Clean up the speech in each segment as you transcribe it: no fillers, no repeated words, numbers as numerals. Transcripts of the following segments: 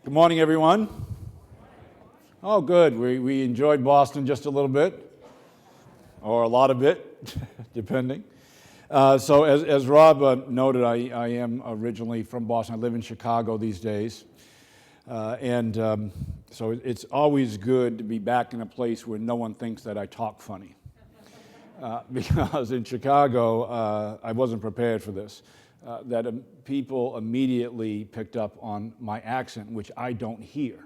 Good morning, everyone. Oh, good. We enjoyed Boston just a little bit, or a lot of it, depending. So as Rob noted, I am originally from Boston. I live in Chicago these days. So it's always good to be back in a place where no one thinks that I talk funny. Because in Chicago, I wasn't prepared for this. People immediately picked up on my accent, which I don't hear.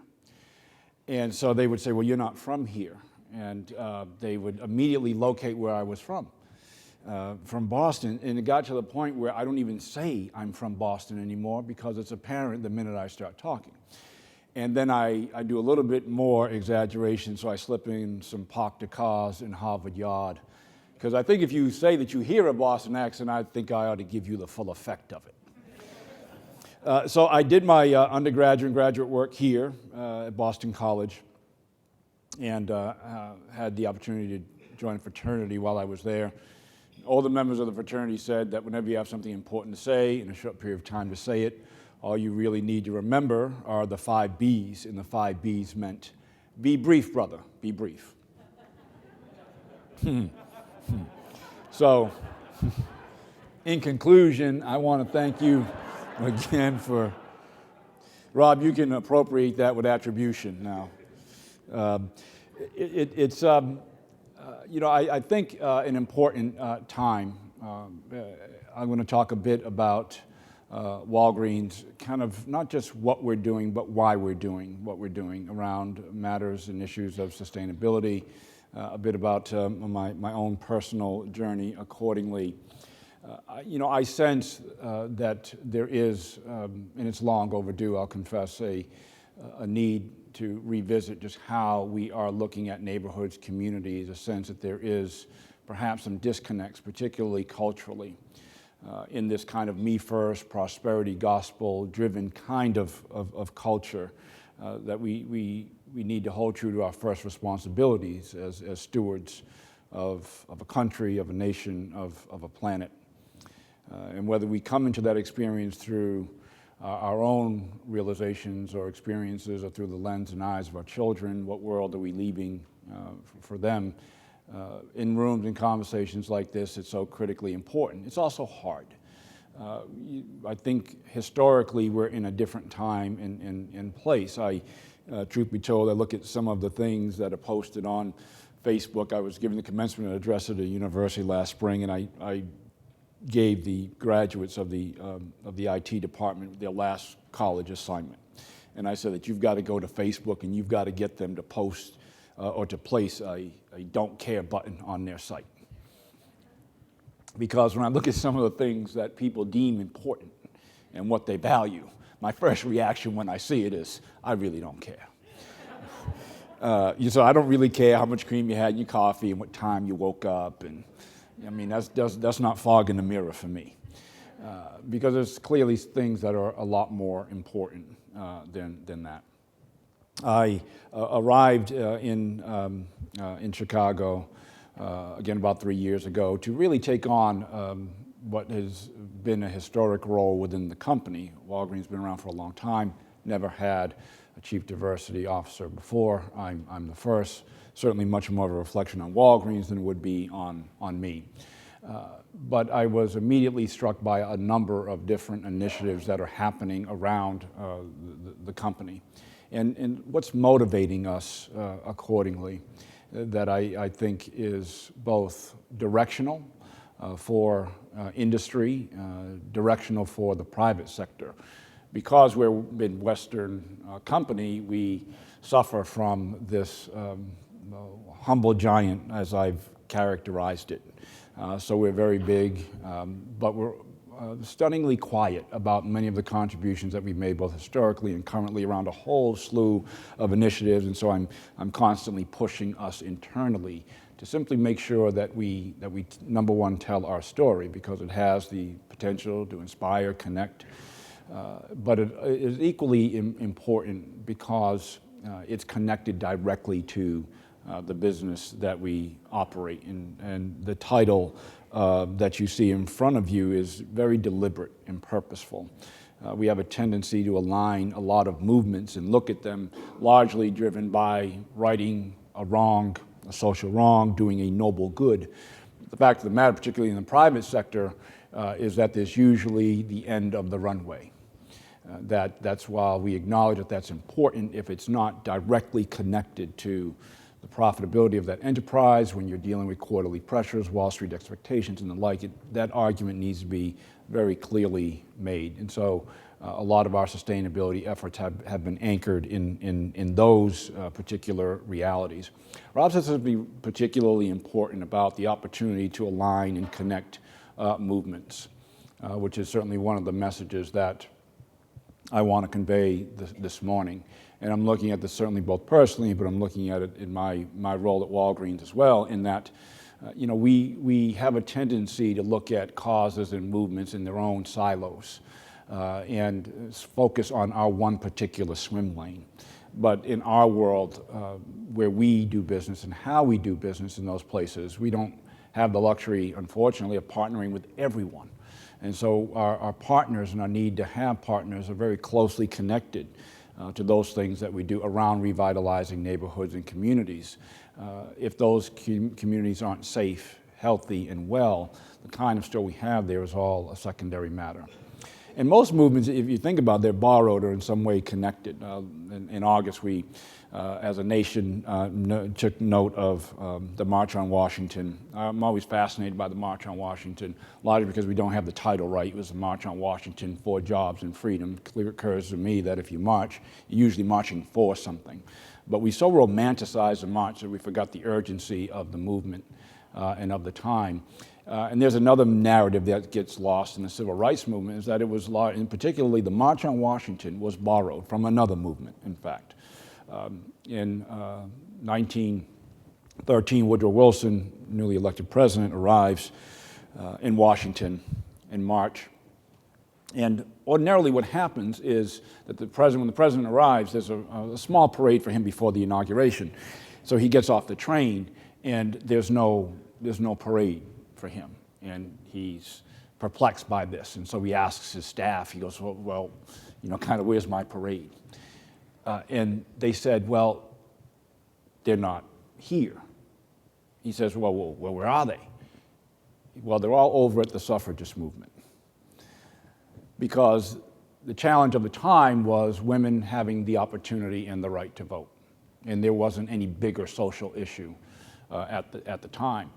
And so they would say, well, you're not from here. And they would immediately locate where I was from Boston. And it got to the point where I don't even say I'm from Boston anymore because it's apparent the minute I start talking. And then I do a little bit more exaggeration, so I slip in some park de cars in Harvard Yard. Because I think if you say that you hear a Boston accent, I think I ought to give you the full effect of it. So I did my undergraduate and graduate work here at Boston College and had the opportunity to join a fraternity while I was there. All the members of the fraternity said that whenever you have something important to say in a short period of time to say it, all you really need to remember are the 5 B's, and the 5 B's meant, be brief, brother, be brief. So, in conclusion, I want to thank you again for, Rob, you can appropriate that with attribution now. I think an important time. I'm going to talk a bit about Walgreens, kind of not just what we're doing, but why we're doing what we're doing around matters and issues of sustainability. A bit about my own personal journey accordingly. I sense that there is, and it's long overdue, I'll confess, a need to revisit just how we are looking at neighborhoods, communities, a sense that there is perhaps some disconnects, particularly culturally, in this kind of me first, prosperity gospel driven kind of culture that we need to hold true to our first responsibilities as stewards of a country, of a nation, of a planet. And whether we come into that experience through our own realizations or experiences or through the lens and eyes of our children, what world are we leaving for them? In rooms and conversations like this, it's so critically important. It's also hard. I think historically we're in a different time and place. Truth be told, I look at some of the things that are posted on Facebook. I was giving the commencement address at a university last spring, and I gave the graduates of the IT department their last college assignment. And I said that you've got to go to Facebook and you've got to get them to post or to place a don't care button on their site. Because when I look at some of the things that people deem important and what they value, my first reaction when I see it is, I really don't care. So I don't really care how much cream you had in your coffee and what time you woke up. And I mean, that's not fog in the mirror for me. Because there's clearly things that are a lot more important than that. I arrived in Chicago, again, about 3 years ago, to really take on what has been a historic role within the company. Walgreens has been around for a long time, never had a chief diversity officer before. I'm the first, certainly much more of a reflection on Walgreens than it would be on me. But I was immediately struck by a number of different initiatives that are happening around the company. And what's motivating us accordingly that I think is both directional for industry, directional for the private sector. Because we're a Midwestern company, we suffer from this humble giant, as I've characterized it. So we're very big, but we're stunningly quiet about many of the contributions that we've made both historically and currently around a whole slew of initiatives. And so I'm constantly pushing us internally to simply make sure that we number one, tell our story, because it has the potential to inspire, connect. But it is equally important because it's connected directly to the business that we operate in. And the title that you see in front of you is very deliberate and purposeful. we have a tendency to align a lot of movements and look at them largely driven by righting a social wrong, doing a noble good. The fact of the matter, particularly in the private sector, is that there's usually the end of the runway. That's why we acknowledge that that's important if it's not directly connected to the profitability of that enterprise when you're dealing with quarterly pressures, Wall Street expectations, and the like. That argument needs to be very clearly made. And so a lot of our sustainability efforts have been anchored in those particular realities. Rob says it would be particularly important about the opportunity to align and connect movements, which is certainly one of the messages that I want to convey this morning. And I'm looking at this certainly both personally, but I'm looking at it in my role at Walgreens as well, in that we have a tendency to look at causes and movements in their own silos and focus on our one particular swim lane. But in our world, where we do business and how we do business in those places, we don't have the luxury, unfortunately, of partnering with everyone. And so our partners and our need to have partners are very closely connected to those things that we do around revitalizing neighborhoods and communities. If those communities aren't safe, healthy, and well, the kind of store we have there is all a secondary matter. And most movements, if you think about it, they're borrowed or in some way connected. In August, we, as a nation, took note of the March on Washington. I'm always fascinated by the March on Washington, largely because we don't have the title right. It was the March on Washington for Jobs and Freedom. It clearly occurs to me that if you march, you're usually marching for something. But we so romanticized the march that we forgot the urgency of the movement and of the time. And there's another narrative that gets lost in the civil rights movement, is that it was, and particularly the March on Washington, was borrowed from another movement, in fact. In 1913, Woodrow Wilson, newly elected president, arrives in Washington in March. And ordinarily what happens is that when the president arrives, there's a small parade for him before the inauguration. So he gets off the train, and there's no parade for him, and he's perplexed by this. And so he asks his staff, he goes, well, kind of, where's my parade? And they said, well, they're not here. He says, well, where are they? Well, they're all over at the suffragist movement. Because the challenge of the time was women having the opportunity and the right to vote. And there wasn't any bigger social issue at the time.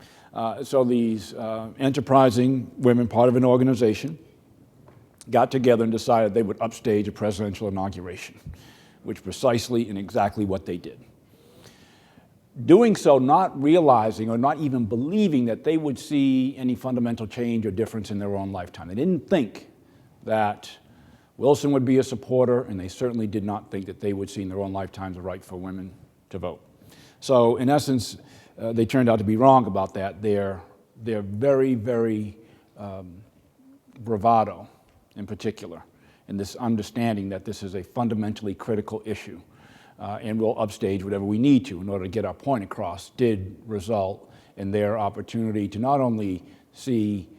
So these enterprising women, part of an organization, got together and decided they would upstage a presidential inauguration, which precisely and exactly what they did. Doing so, not realizing or not even believing that they would see any fundamental change or difference in their own lifetime. They didn't think that Wilson would be a supporter, and they certainly did not think that they would see in their own lifetimes the right for women to vote. So in essence, they turned out to be wrong about that. They're very, very bravado, in particular, in this understanding that this is a fundamentally critical issue, and we'll upstage whatever we need to in order to get our point across, did result in their opportunity to not only see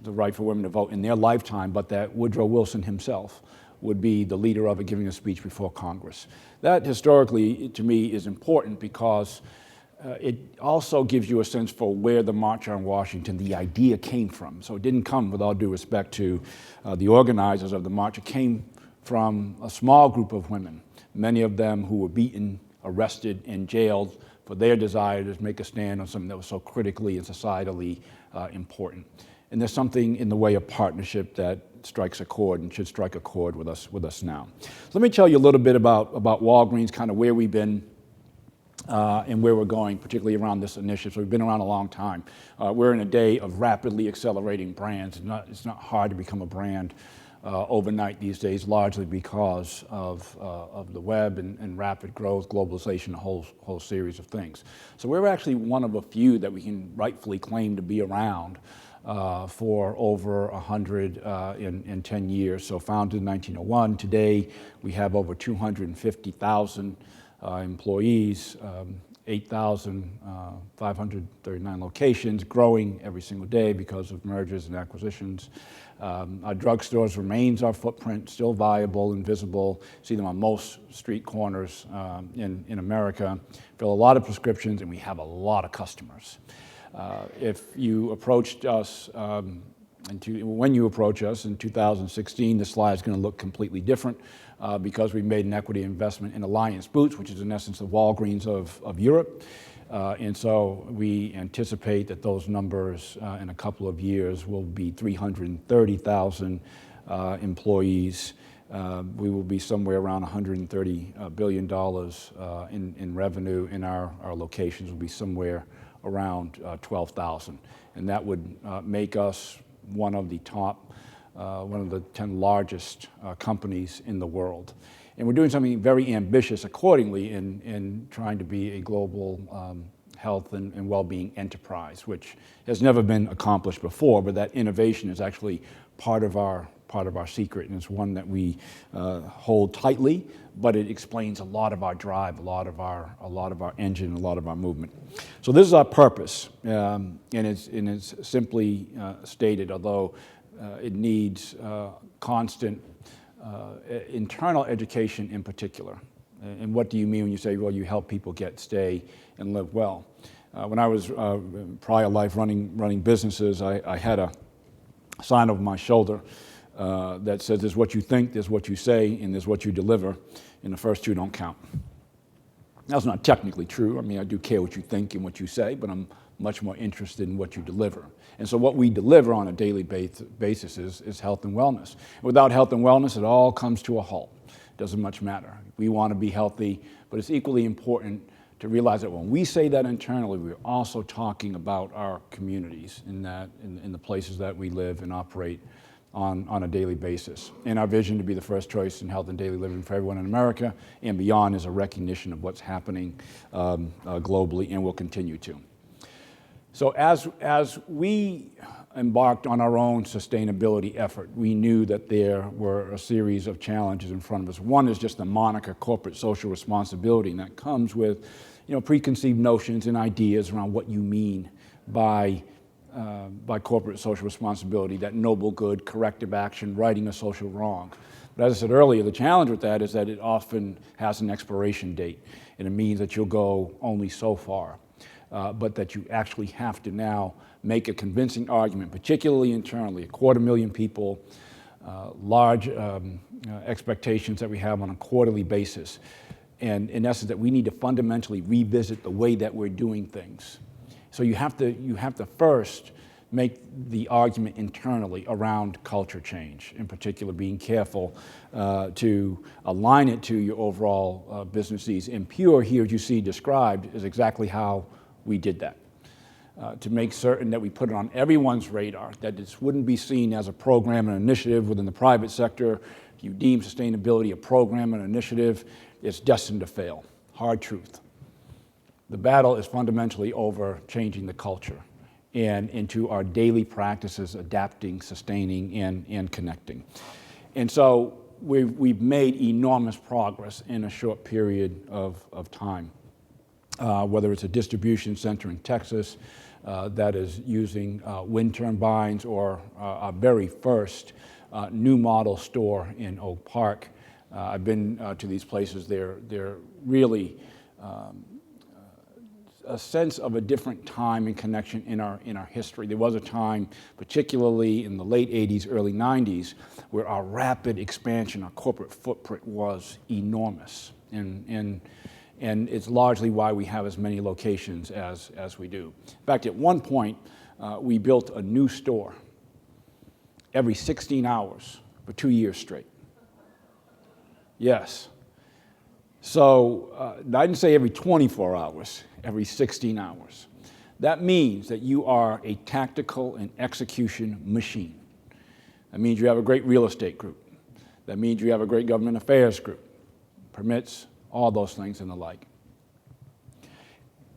the right for women to vote in their lifetime, but that Woodrow Wilson himself would be the leader of it, giving a speech before Congress. That historically, to me, is important because it also gives you a sense for where the March on Washington, the idea, came from. So it didn't come, with all due respect to the organizers of the march, it came from a small group of women, many of them who were beaten, arrested, and jailed for their desire to make a stand on something that was so critically and societally important. And there's something in the way of partnership that strikes a chord and should strike a chord with us now. So let me tell you a little bit about Walgreens, kind of where we've been and where we're going, particularly around this initiative. So we've been around a long time. We're in a day of rapidly accelerating brands. It's not hard to become a brand overnight these days, largely because of the web and rapid growth, globalization, a whole series of things. So we're actually one of a few that we can rightfully claim to be around for over 110 years. So founded in 1901, today we have over 250,000 employees, 8,539 locations, growing every single day because of mergers and acquisitions. Our drugstores remains our footprint, still viable and visible. See them on most street corners in America. Fill a lot of prescriptions, and we have a lot of customers. If you approached us, when you approach us in 2016, the slide is going to look completely different because we made an equity investment in Alliance Boots, which is in essence the Walgreens of Europe. And so we anticipate that those numbers in a couple of years will be 330,000 employees. We will be somewhere around $130 billion in revenue, and our locations will be somewhere around 12,000. And that would make us one of the 10 largest companies in the world. And we're doing something very ambitious accordingly in trying to be a global health and well-being enterprise, which has never been accomplished before, but that innovation is actually part of our secret, and it's one that we hold tightly, but it explains a lot of our drive, a lot of our engine, a lot of our movement. So this is our purpose, and it's simply stated, although it needs constant internal education in particular. And what do you mean when you say, well, you help people stay, and live well? When I was prior life running businesses, I had a sign over my shoulder that says there's what you think, there's what you say, and there's what you deliver, and the first two don't count. That's not technically true. I mean, I do care what you think and what you say, but I'm much more interested in what you deliver. And so what we deliver on a daily basis is health and wellness. Without health and wellness, it all comes to a halt. It doesn't much matter. We want to be healthy, but it's equally important to realize that when we say that internally, we're also talking about our communities in the places that we live and operate on a daily basis. And our vision to be the first choice in health and daily living for everyone in America and beyond is a recognition of what's happening globally, and will continue to. So as we embarked on our own sustainability effort, we knew that there were a series of challenges in front of us. One is just the moniker corporate social responsibility, and that comes with preconceived notions and ideas around what you mean by corporate social responsibility, that noble good, corrective action, righting a social wrong. But as I said earlier, the challenge with that is that it often has an expiration date, and it means that you'll go only so far. But that you actually have to now make a convincing argument, particularly internally, 250,000 people, large expectations that we have on a quarterly basis, and in essence that we need to fundamentally revisit the way that we're doing things. So you have to first make the argument internally around culture change, in particular being careful to align it to your overall business needs. And Pure here, as you see described, is exactly how we did that, to make certain that we put it on everyone's radar, that this wouldn't be seen as a program and initiative within the private sector. If you deem sustainability a program and initiative, it's destined to fail. Hard truth. The battle is fundamentally over changing the culture and into our daily practices, adapting, sustaining, and connecting. And so we've made enormous progress in a short period of time. Whether it's a distribution center in Texas that is using wind turbines, or our very first new model store in Oak Park. I've been to these places. They're really a sense of a different time and connection in our history. There was a time, particularly in the late 80s, early 90s, where our rapid expansion, our corporate footprint was enormous. And it's largely why we have as many locations as we do. In fact, at one point, we built a new store every 16 hours for 2 years straight. Yes. So I didn't say every 24 hours, every 16 hours. That means that you are a tactical and execution machine. That means you have a great real estate group. That means you have a great government affairs group, permits, all those things and the like.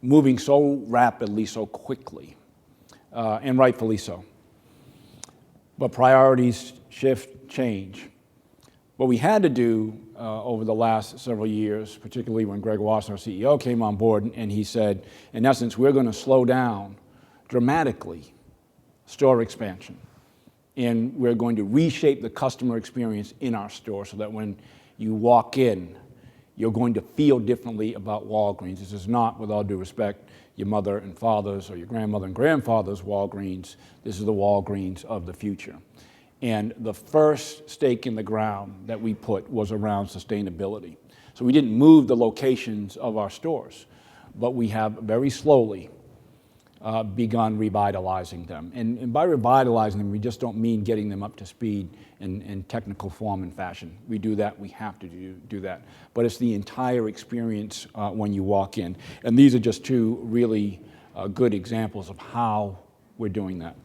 Moving so rapidly, so quickly, and rightfully so. But priorities shift, change. What we had to do over the last several years, particularly when Greg Wasson, our CEO, came on board, and he said, in essence, we're going to slow down dramatically store expansion. And we're going to reshape the customer experience in our store so that when you walk in, you're going to feel differently about Walgreens. This is not, with all due respect, your mother and father's or your grandmother and grandfather's Walgreens. This is the Walgreens of the future. And the first stake in the ground that we put was around sustainability. So we didn't move the locations of our stores, but we have very slowly begun revitalizing them. And by revitalizing them, we just don't mean getting them up to speed in technical form and fashion. We do that, we have to do that. But it's the entire experience when you walk in. And these are just two really good examples of how we're doing that.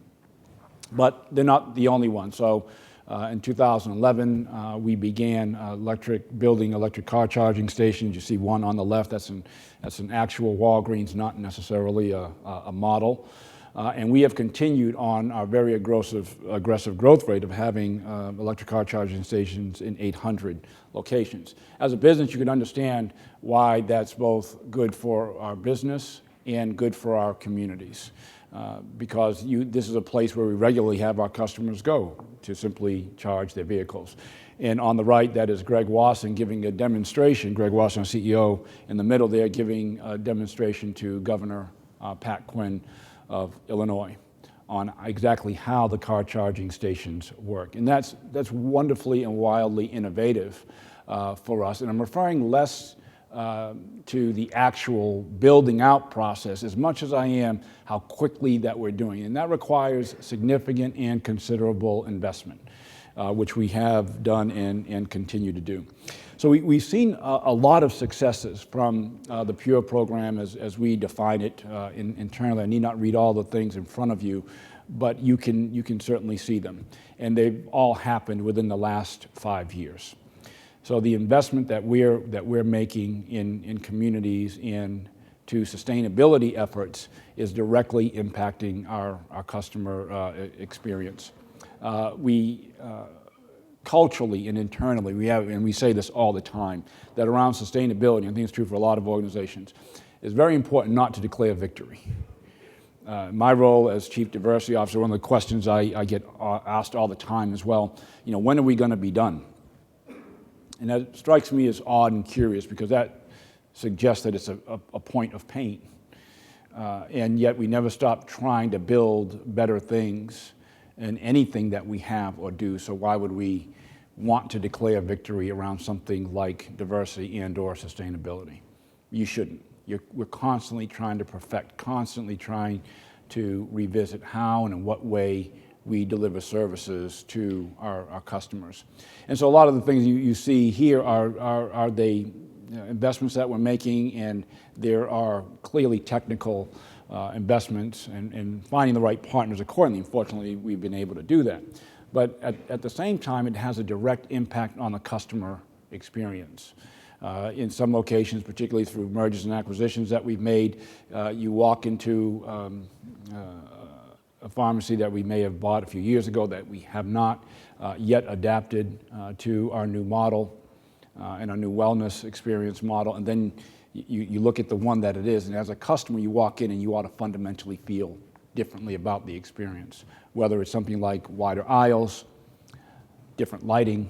But they're not the only ones. So in 2011, we began building electric car charging stations. You see one on the left, that's an actual Walgreens, not necessarily a model. And we have continued on our very aggressive growth rate of having electric car charging stations in 800 locations. As a business, you can understand why that's both good for our business and good for our communities. Because this is a place where we regularly have our customers go to simply charge their vehicles. And on the right, that is Greg Wasson giving a demonstration, Greg Wasson, our CEO, in the middle there giving a demonstration to Governor Pat Quinn of Illinois on exactly how the car charging stations work. And that's wonderfully and wildly innovative for us. And I'm referring less to the actual building out process as much as I am how quickly that we're doing. And that requires significant and considerable investment, which we have done and continue to do. So we've seen a lot of successes from the PURE program as we define it internally. I need not read all the things in front of you, but you can certainly see them. And they've all happened within the last 5 years. So the investment that we're making in communities to sustainability efforts is directly impacting our customer experience. We culturally and internally, and we say this all the time, that around sustainability, and I think it's true for a lot of organizations, it's very important not to declare victory. My role as Chief Diversity Officer, one of the questions I get asked all the time as well, when are we going to be done? And that strikes me as odd and curious because that suggests that it's a point of pain. And yet we never stop trying to build better things in anything that we have or do. So why would we want to declare victory around something like diversity and/or sustainability? You shouldn't. We're constantly trying to perfect, constantly trying to revisit how and in what way we deliver services to our customers. And so a lot of the things you see here are the investments that we're making, and there are clearly technical investments and finding the right partners accordingly. Fortunately, we've been able to do that. But at the same time, it has a direct impact on the customer experience. In some locations, particularly through mergers and acquisitions that we've made, you walk into a pharmacy that we may have bought a few years ago that we have not yet adapted to our new model and our new wellness experience model. And then you look at the one that it is, and as a customer, you walk in and you ought to fundamentally feel differently about the experience, whether it's something like wider aisles, different lighting,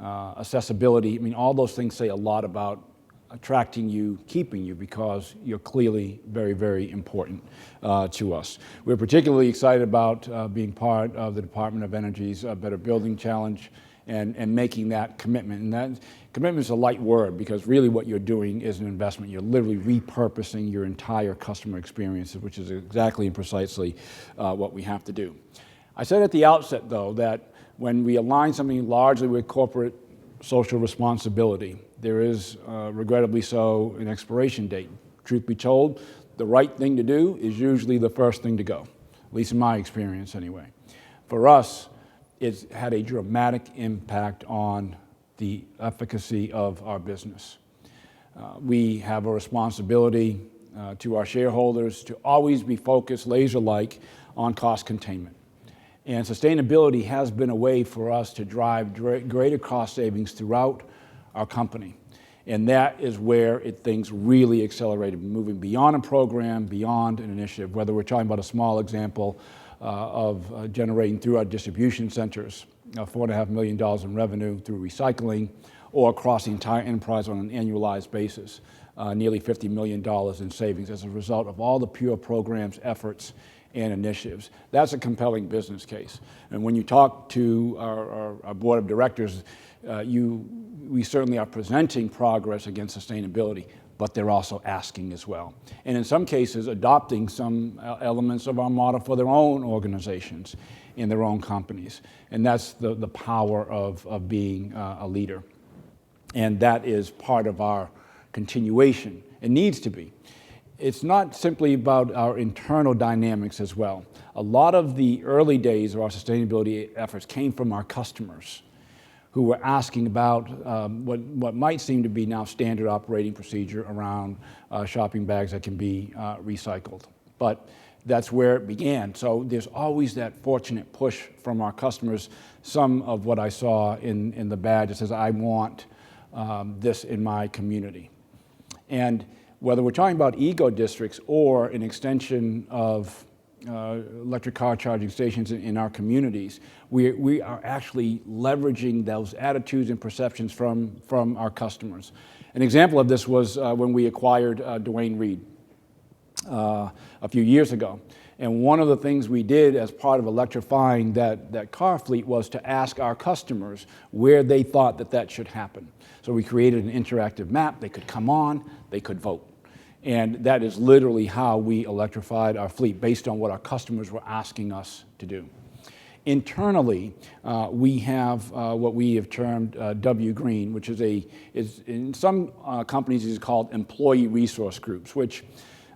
accessibility. I mean, all those things say a lot about attracting you, keeping you, because you're clearly very, very important to us. We're particularly excited about being part of the Department of Energy's Better Building Challenge and making that commitment. And that commitment is a light word because really what you're doing is an investment. You're literally repurposing your entire customer experience, which is exactly and precisely what we have to do. I said at the outset, though, that when we align something largely with corporate social responsibility, there is, regrettably so, an expiration date. Truth be told, the right thing to do is usually the first thing to go, at least in my experience anyway. For us, it's had a dramatic impact on the efficacy of our business. We have a responsibility to our shareholders to always be focused laser-like on cost containment. And sustainability has been a way for us to drive greater cost savings throughout our company. And that is where things really accelerated, moving beyond a program, beyond an initiative, whether we're talking about a small example of generating through our distribution centers $4.5 million in revenue through recycling, or across the entire enterprise on an annualized basis, nearly $50 million in savings as a result of all the pure programs, efforts, and initiatives. That's a compelling business case. And when you talk to our board of directors, we certainly are presenting progress against sustainability, but they're also asking as well. And in some cases, adopting some elements of our model for their own organizations in their own companies. And that's the power of being a leader. And that is part of our continuation. It needs to be. It's not simply about our internal dynamics as well. A lot of the early days of our sustainability efforts came from our customers, who were asking about what might seem to be now standard operating procedure around shopping bags that can be recycled. But that's where it began. So there's always that fortunate push from our customers. Some of what I saw in the badge that says, I want this in my community. And whether we're talking about EcoDistricts or an extension of electric car charging stations in our communities, we are actually leveraging those attitudes and perceptions from our customers. An example of this was when we acquired Duane Reade a few years ago. And one of the things we did as part of electrifying that car fleet was to ask our customers where they thought that should happen. So we created an interactive map. They could come on, they could vote. And that is literally how we electrified our fleet, based on what our customers were asking us to do. Internally, we have what we have termed W Green, which is in some companies is called employee resource groups, which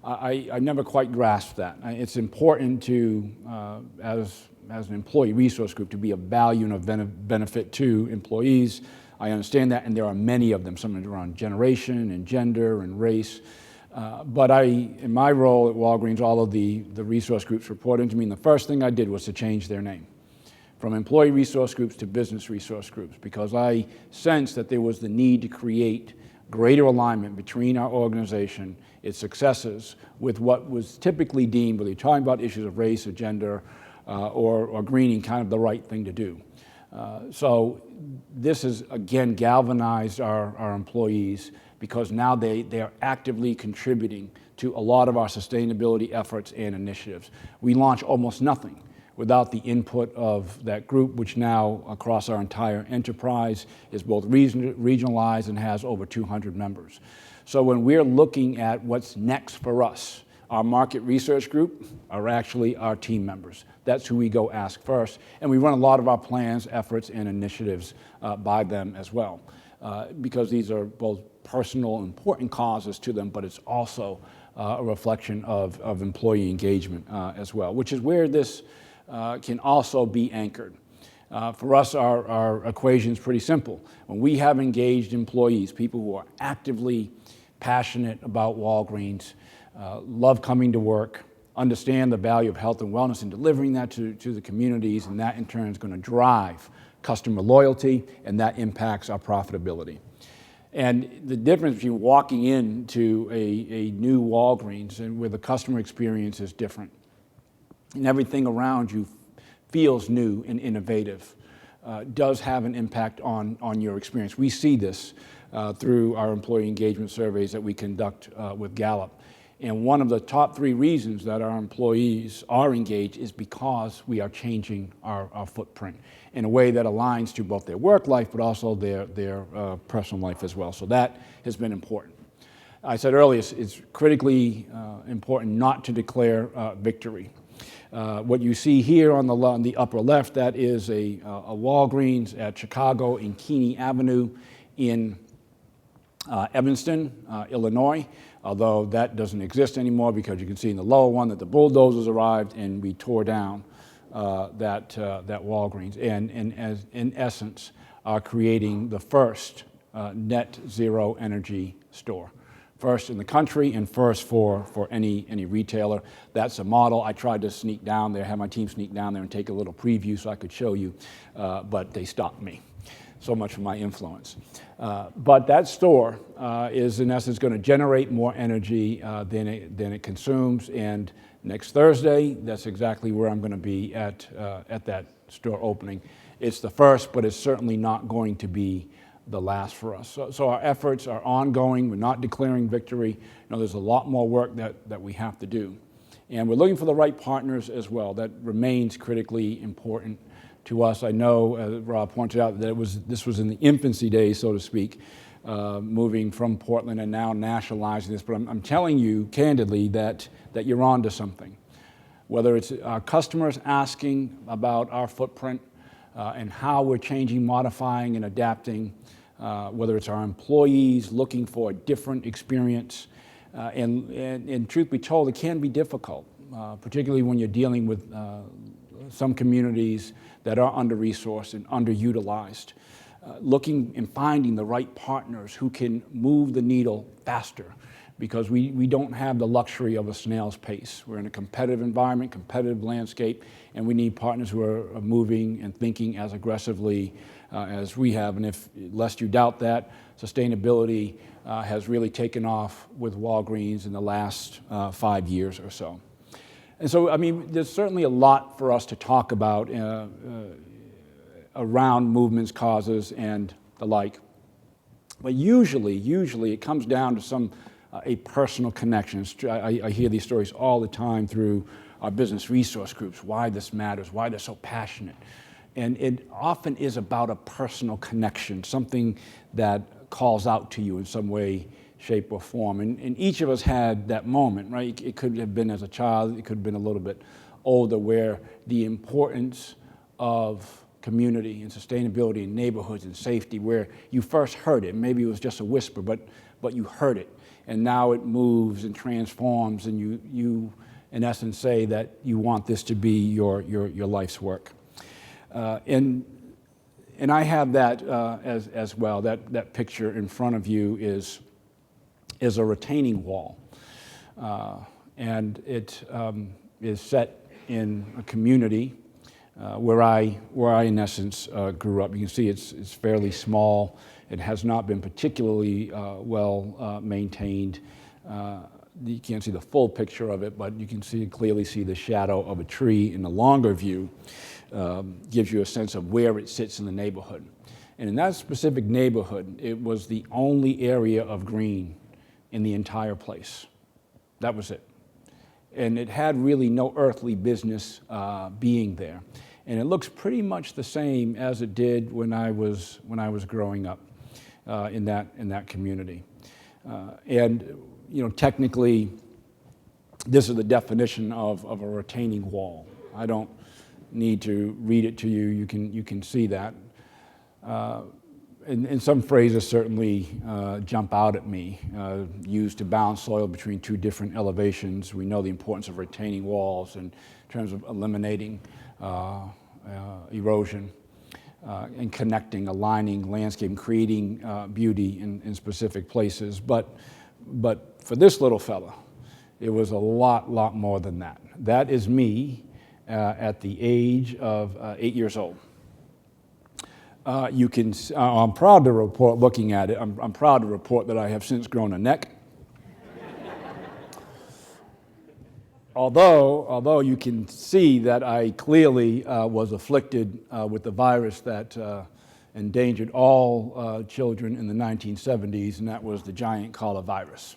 I never quite grasped that. It's important to, as an employee resource group, to be of value and of benefit to employees. I understand that, and there are many of them, some around generation and gender and race. But in my role at Walgreens, all of the resource groups reported to me, and the first thing I did was to change their name from employee resource groups to business resource groups, because I sensed that there was the need to create greater alignment between our organization, its successes, with what was typically deemed, whether you're talking about issues of race or gender or greening, kind of the right thing to do. So this has, again, galvanized our employees, because now they are actively contributing to a lot of our sustainability efforts and initiatives. We launch almost nothing without the input of that group, which now across our entire enterprise is both regionalized and has over 200 members. So when we're looking at what's next for us, our market research group are actually our team members. That's who we go ask first. And we run a lot of our plans, efforts, and initiatives by them as well, because these are both personal, important causes to them, but it's also a reflection of employee engagement as well, which is where this can also be anchored. For us, our equation is pretty simple. When we have engaged employees, people who are actively passionate about Walgreens, love coming to work, understand the value of health and wellness and delivering that to the communities, and that in turn is going to drive customer loyalty, and that impacts our profitability. And the difference between walking into a new Walgreens and where the customer experience is different, and everything around you feels new and innovative, does have an impact on your experience. We see this through our employee engagement surveys that we conduct with Gallup. And one of the top 3 reasons that our employees are engaged is because we are changing our footprint in a way that aligns to both their work life, but also their personal life as well. So that has been important. I said earlier, it's critically important not to declare victory. What you see here on the upper left, that is a Walgreens at Chicago in Keeney Avenue in Evanston, Illinois, although that doesn't exist anymore, because you can see in the lower one that the bulldozers arrived and we tore down that Walgreens, and in essence are creating the first net zero energy store. first in the country and first for any retailer. That's a model. I tried to sneak down there, have my team sneak down there and take a little preview so I could show you, but they stopped me. So much for my influence. But that store is in essence going to generate more energy than it consumes, and next Thursday, that's exactly where I'm going to be at that store opening. It's the first, but it's certainly not going to be the last for us. So our efforts are ongoing. We're not declaring victory. There's a lot more work that we have to do. And we're looking for the right partners as well. That remains critically important to us. I know, as Rob pointed out, that this was in the infancy days, so to speak, moving from Portland and now nationalizing this. But I'm telling you candidly that you're on to something. Whether it's our customers asking about our footprint and how we're changing, modifying, and adapting, whether it's our employees looking for a different experience. And truth be told, it can be difficult, particularly when you're dealing with some communities that are under-resourced and underutilized. Looking and finding the right partners who can move the needle faster, because we don't have the luxury of a snail's pace. We're in a competitive environment, competitive landscape, and we need partners who are moving and thinking as aggressively as we have. And lest you doubt that, sustainability has really taken off with Walgreens in the last 5 years or so. And so, I mean, there's certainly a lot for us to talk about around movements, causes, and the like. But usually it comes down to a personal connection. I hear these stories all the time through our business resource groups, why this matters, why they're so passionate. And it often is about a personal connection, something that calls out to you in some way, shape, or form. And each of us had that moment, right? It could have been as a child, it could have been a little bit older, where the importance of community and sustainability and neighborhoods and safety, where you first heard it. Maybe it was just a whisper, but you heard it. And now it moves and transforms, and you in essence say that you want this to be your life's work. And I have that as well. That picture in front of you is a retaining wall, and it is set in a community where I in essence grew up. You can see it's fairly small. It has not been particularly well maintained. You can't see the full picture of it, but you can clearly see the shadow of a tree in the longer view. Gives you a sense of where it sits in the neighborhood. And in that specific neighborhood, it was the only area of green in the entire place. That was it. And it had really no earthly business being there. And it looks pretty much the same as it did when I was growing up in that community. And technically, this is the definition of a retaining wall. I don't need to read it to you. You can see that. And some phrases certainly jump out at me, used to balance soil between two different elevations. We know the importance of retaining walls in terms of eliminating erosion and connecting, aligning landscape, creating beauty in specific places. But for this little fella, it was a lot more than that. That is me at the age of 8 years old. I'm proud to report, looking at it, I'm proud to report that I have since grown a neck. Although you can see that I clearly was afflicted with the virus that endangered all children in the 1970s, and that was the giant collar virus.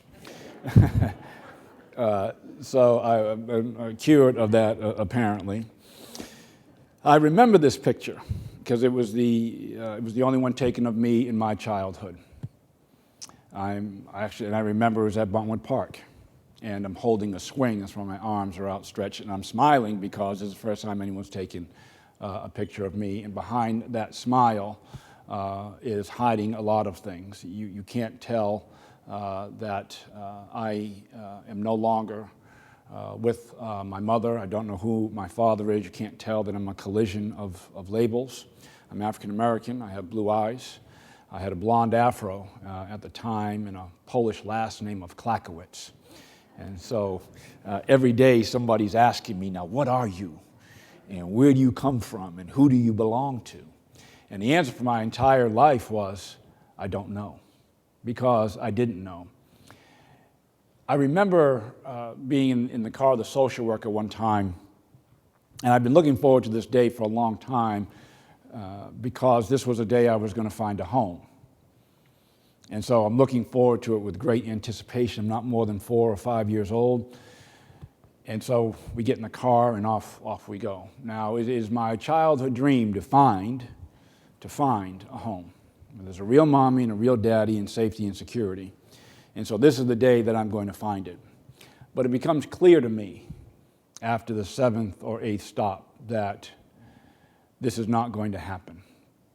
So I'm cured of that, apparently. I remember this picture because it was the only one taken of me in my childhood. I remember it was at Buntwood Park, and I'm holding a swing. That's why my arms are outstretched, and I'm smiling because it's the first time anyone's taken a picture of me. And behind that smile is hiding a lot of things. You can't tell that I am no longer with my mother. I don't know who my father is. You can't tell that I'm a collision of labels. I'm African American. I have blue eyes. I had a blonde afro at the time and a Polish last name of Klakowicz. And so every day somebody's asking me, now what are you? And where do you come from? And who do you belong to? And the answer for my entire life was, I don't know, because I didn't know. I remember being in the car with a social worker one time, and I've been looking forward to this day for a long time because this was a day I was going to find a home. And so I'm looking forward to it with great anticipation. I'm not more than 4 or 5 years old. And so we get in the car and off we go. Now, it is my childhood dream to find a home. There's a real mommy and a real daddy and safety and security. And so this is the day that I'm going to find it. But it becomes clear to me after the 7th or 8th stop that this is not going to happen,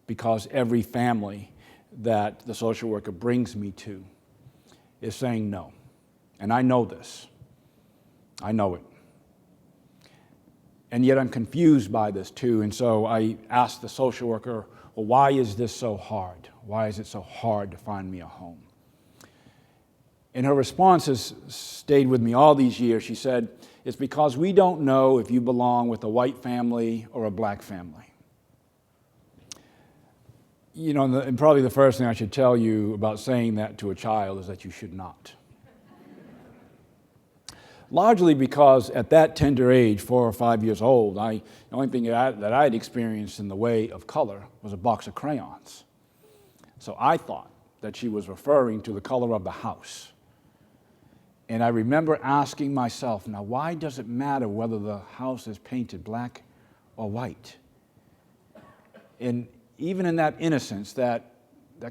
because every family that the social worker brings me to is saying no. And I know this. I know it. And yet I'm confused by this too. And so I asked the social worker, well, why is this so hard? Why is it so hard to find me a home? And her response has stayed with me all these years. She said, it's because we don't know if you belong with a white family or a black family. You know, and probably the first thing I should tell you about saying that to a child is that you should not. Largely because at that tender age, 4 or 5 years old, the only thing that I had experienced in the way of color was a box of crayons. So I thought that she was referring to the color of the house. And I remember asking myself, now why does it matter whether the house is painted black or white? And even in that innocence, that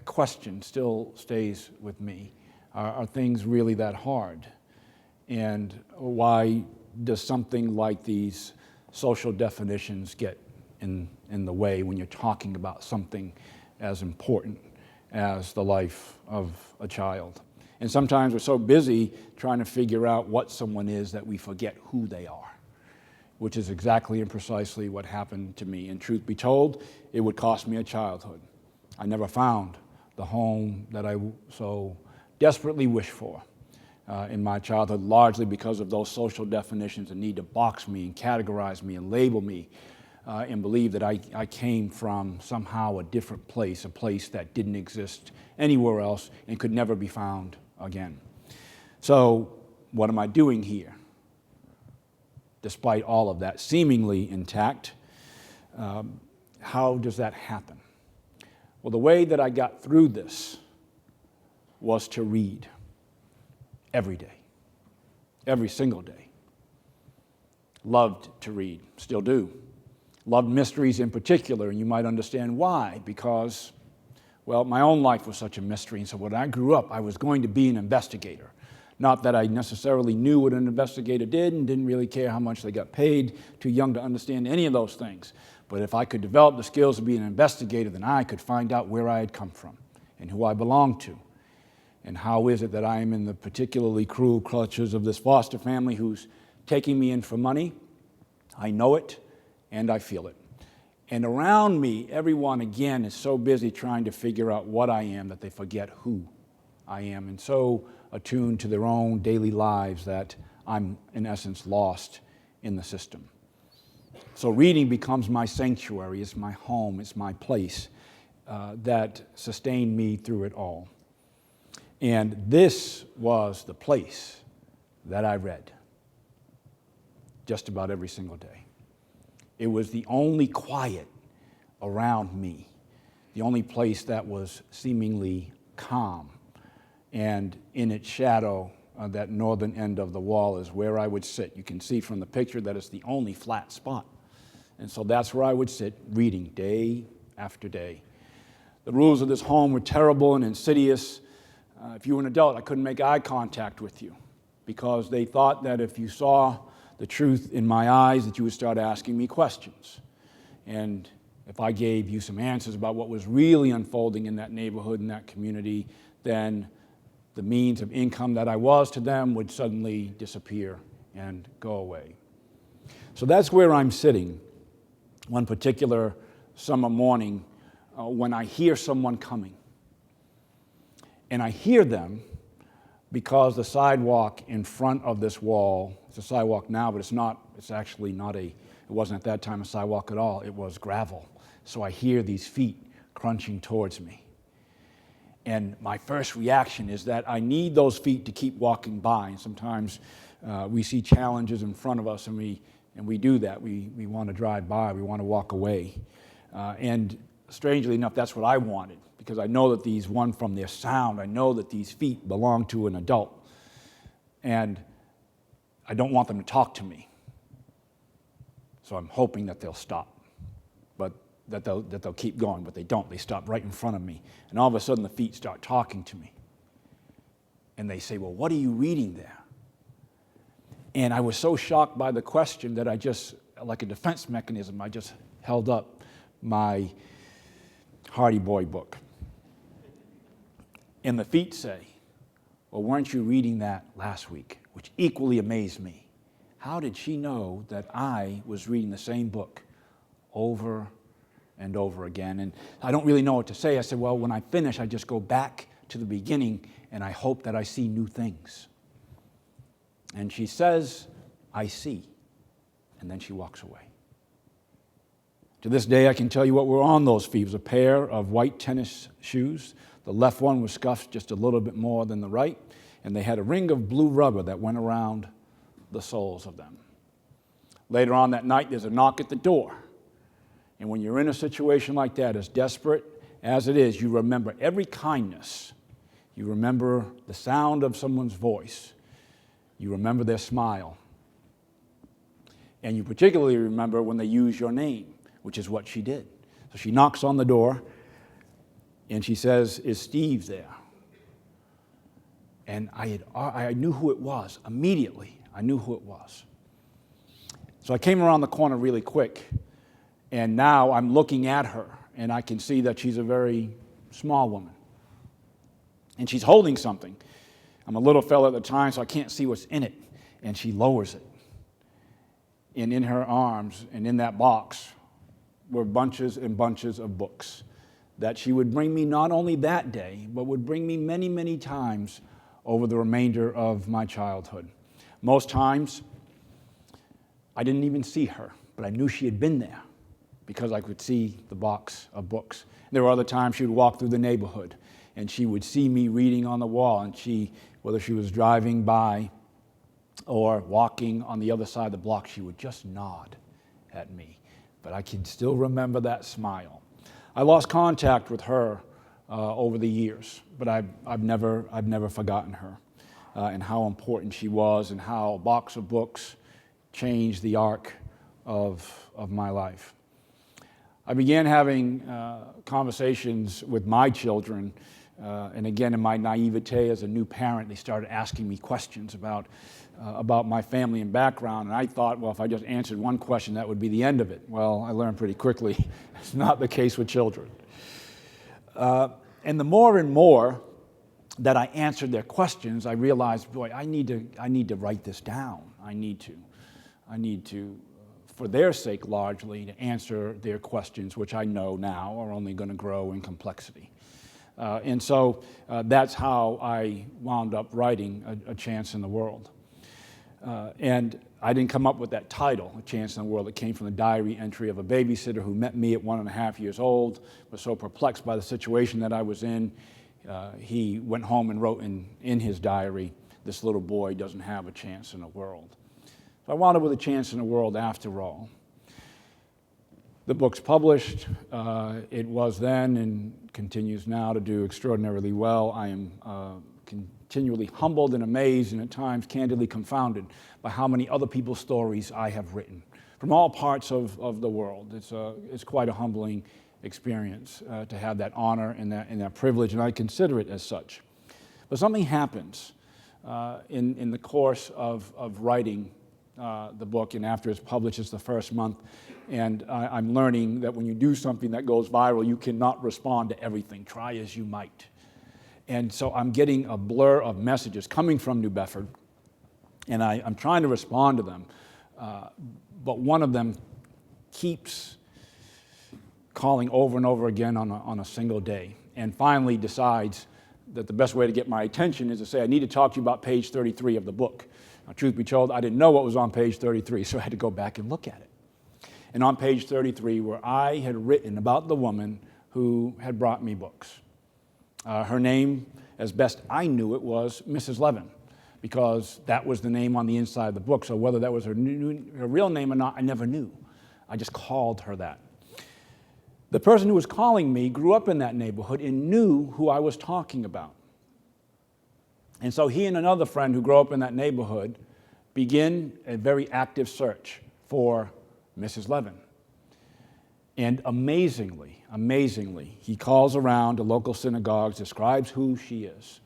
question still stays with me. Are things really that hard? And why does something like these social definitions get in the way when you're talking about something as important as the life of a child? And sometimes we're so busy trying to figure out what someone is that we forget who they are, which is exactly and precisely what happened to me. And truth be told, it would cost me a childhood. I never found the home that I so desperately wished for in my childhood, largely because of those social definitions that need to box me and categorize me and label me and believe that I came from somehow a different place, a place that didn't exist anywhere else and could never be found again. So what am I doing here? Despite all of that seemingly intact, how does that happen? Well, the way that I got through this was to read every day, every single day. Loved to read, still do. Loved mysteries in particular, and you might understand why, because, well, my own life was such a mystery, and so when I grew up, I was going to be an investigator. Not that I necessarily knew what an investigator did and didn't really care how much they got paid, too young to understand any of those things. But if I could develop the skills to be an investigator, then I could find out where I had come from and who I belonged to. And how is it that I am in the particularly cruel clutches of this foster family who's taking me in for money? I know it and I feel it. And around me, everyone, again, is so busy trying to figure out what I am that they forget who I am, and so attuned to their own daily lives that I'm, in essence, lost in the system. So reading becomes my sanctuary, it's my home, it's my place that sustained me through it all. And this was the place that I read just about every single day. It was the only quiet around me, the only place that was seemingly calm. And in its shadow, that northern end of the wall is where I would sit. You can see from the picture that it's the only flat spot. And so that's where I would sit reading day after day. The rules of this home were terrible and insidious. If you were an adult, I couldn't make eye contact with you because they thought that if you saw the truth in my eyes that you would start asking me questions. And if I gave you some answers about what was really unfolding in that neighborhood, in that community, then the means of income that I was to them would suddenly disappear and go away. So that's where I'm sitting one particular summer morning when I hear someone coming. And I hear them because the sidewalk in front of this wall, it's a sidewalk now, but it's actually not it wasn't at that time a sidewalk at all, it was gravel. So I hear these feet crunching towards me. And my first reaction is that I need those feet to keep walking by. And sometimes we see challenges in front of us and we do that. We want to drive by, we want to walk away. And strangely enough, that's what I wanted, because I know that from their sound, I know that these feet belong to an adult. And I don't want them to talk to me. So I'm hoping that they'll stop, but that they'll keep going, but they don't. They stop right in front of me. And all of a sudden, the feet start talking to me. And they say, well, what are you reading there? And I was so shocked by the question that I just, like a defense mechanism, I just held up my Hardy Boy book. And the feet say, well, weren't you reading that last week? Which equally amazed me. How did she know that I was reading the same book over and over again? And I don't really know what to say. I said, well, when I finish, I just go back to the beginning and I hope that I see new things. And she says, I see. And then she walks away. To this day, I can tell you what were on those feet. It was a pair of white tennis shoes. The left one was scuffed just a little bit more than the right, and they had a ring of blue rubber that went around the soles of them. Later on that night, there's a knock at the door. And when you're in a situation like that, as desperate as it is, you remember every kindness. You remember the sound of someone's voice. You remember their smile. And you particularly remember when they use your name, which is what she did. So she knocks on the door, and she says, is Steve there? And I knew who it was immediately. I knew who it was. So I came around the corner really quick, and now I'm looking at her, and I can see that she's a very small woman. And she's holding something. I'm a little fella at the time, so I can't see what's in it. And she lowers it. And in her arms and in that box were bunches and bunches of books that she would bring me not only that day, but would bring me many, many times over the remainder of my childhood. Most times, I didn't even see her, but I knew she had been there because I could see the box of books. There were other times she would walk through the neighborhood, and she would see me reading on the wall, and whether she was driving by or walking on the other side of the block, she would just nod at me. But I can still remember that smile. I lost contact with her over the years, but I've never forgotten her. And how important she was, and how a box of books changed the arc of my life. I began having conversations with my children, and again, in my naivete as a new parent, they started asking me questions about my family and background, and I thought, well, if I just answered one question, that would be the end of it. Well, I learned pretty quickly it's not the case with children. And the more and more that I answered their questions, I realized, boy, I need to write this down. I need to, for their sake largely, to answer their questions, which I know now are only going to grow in complexity. And so that's how I wound up writing A Chance in the World. And I didn't come up with that title, A Chance in the World. It came from the diary entry of a babysitter who met me at 1.5 years old, was so perplexed by the situation that I was in. He went home and wrote in his diary, this little boy doesn't have a chance in the world. So I wound up with a chance in the world after all. The book's published. It was then and continues now to do extraordinarily well. I am continually humbled and amazed, and at times candidly confounded by how many other people's stories I have written from all parts of the world. It's quite a humbling experience to have that honor and that privilege, and I consider it as such. But something happens in the course of writing the book, and after it's published, it's the first month, and I'm learning that when you do something that goes viral, you cannot respond to everything, try as you might. And so I'm getting a blur of messages coming from New Bedford, and I'm trying to respond to them, but one of them keeps calling over and over again on a single day, and finally decides that the best way to get my attention is to say, I need to talk to you about page 33 of the book. Now, truth be told, I didn't know what was on page 33, so I had to go back and look at it. And on page 33, where I had written about the woman who had brought me books. Her name, as best I knew it, was Mrs. Levin, because that was the name on the inside of the book. So whether that was her real name or not, I never knew. I just called her that. The person who was calling me grew up in that neighborhood and knew who I was talking about. And so he and another friend who grew up in that neighborhood begin a very active search for Mrs. Levin. And amazingly, he calls around to local synagogues, describes who she is,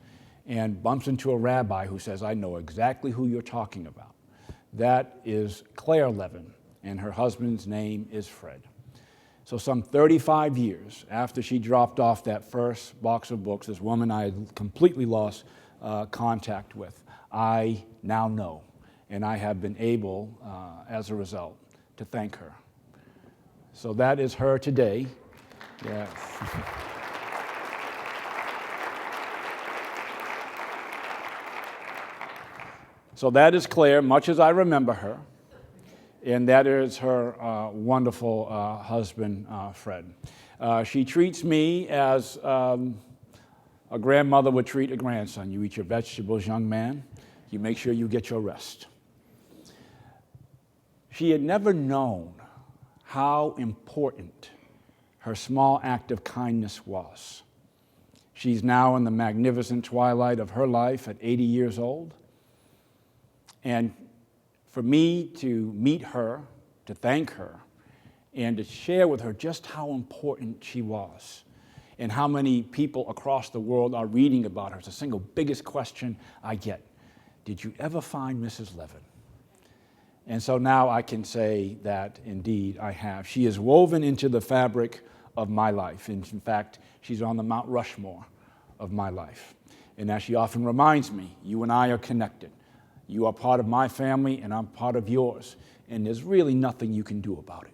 and bumps into a rabbi who says, I know exactly who you're talking about. That is Claire Levin, and her husband's name is Fred. So some 35 years after she dropped off that first box of books, this woman I had completely lost contact with, I now know, and I have been able, as a result, to thank her. So that is her today. Yes. So that is Claire, much as I remember her, and that is her wonderful husband, Fred. She treats me as a grandmother would treat a grandson. You eat your vegetables, young man. You make sure you get your rest. She had never known how important her small act of kindness was. She's now in the magnificent twilight of her life at 80 years old. And for me to meet her, to thank her, and to share with her just how important she was and how many people across the world are reading about her. It's the single biggest question I get. Did you ever find Mrs. Levin? And so now I can say that indeed I have. She is woven into the fabric of my life. And in fact, she's on the Mount Rushmore of my life. And as she often reminds me, you and I are connected. You are part of my family and I'm part of yours. And there's really nothing you can do about it.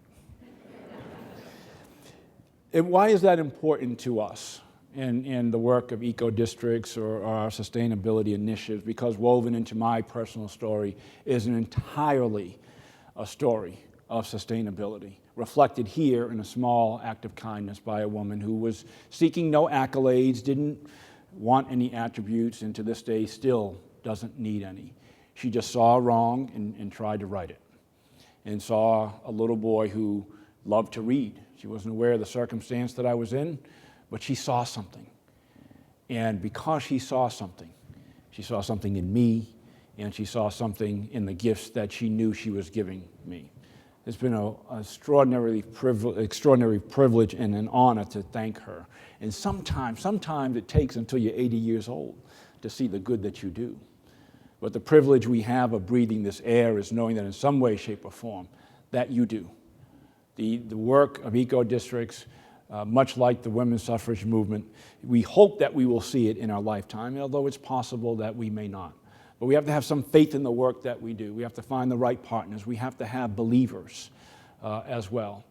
And why is that important to us in the work of EcoDistricts or our sustainability initiatives? Because woven into my personal story is entirely a story of sustainability, reflected here in a small act of kindness by a woman who was seeking no accolades, didn't want any attributes, and to this day still doesn't need any. She just saw wrong and tried to right it, and saw a little boy who loved to read. She wasn't aware of the circumstance that I was in, but she saw something. And because she saw something in me, and she saw something in the gifts that she knew she was giving me. It's been an extraordinary privilege and an honor to thank her. And sometimes it takes until you're 80 years old to see the good that you do. But the privilege we have of breathing this air is knowing that in some way, shape, or form, that you do. The work of EcoDistricts, much like the women's suffrage movement, we hope that we will see it in our lifetime, although it's possible that we may not. But we have to have some faith in the work that we do. We have to find the right partners. We have to have believers as well,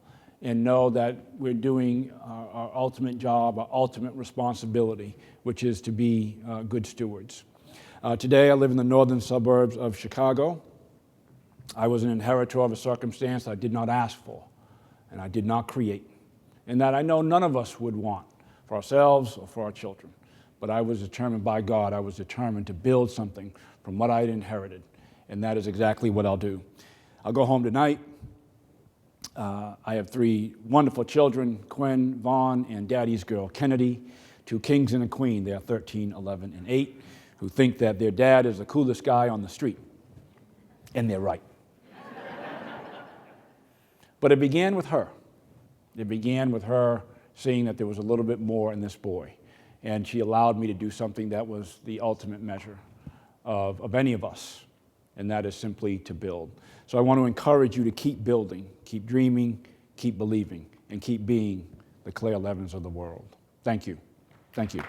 and know that we're doing our ultimate job, our ultimate responsibility, which is to be good stewards. Today, I live in the northern suburbs of Chicago. I was an inheritor of a circumstance I did not ask for, and I did not create, and that I know none of us would want for ourselves or for our children. But I was determined by God, I was determined to build something from what I had inherited, and that is exactly what I'll do. I'll go home tonight. I have 3 wonderful children, Quinn, Vaughn, and Daddy's girl, Kennedy, 2 kings and a queen. They are 13, 11, and 8, who think that their dad is the coolest guy on the street. And they're right. But it began with her. It began with her seeing that there was a little bit more in this boy. And she allowed me to do something that was the ultimate measure of any of us, and that is simply to build. So I want to encourage you to keep building, keep dreaming, keep believing, and keep being the Claire Levins of the world. Thank you. Thank you.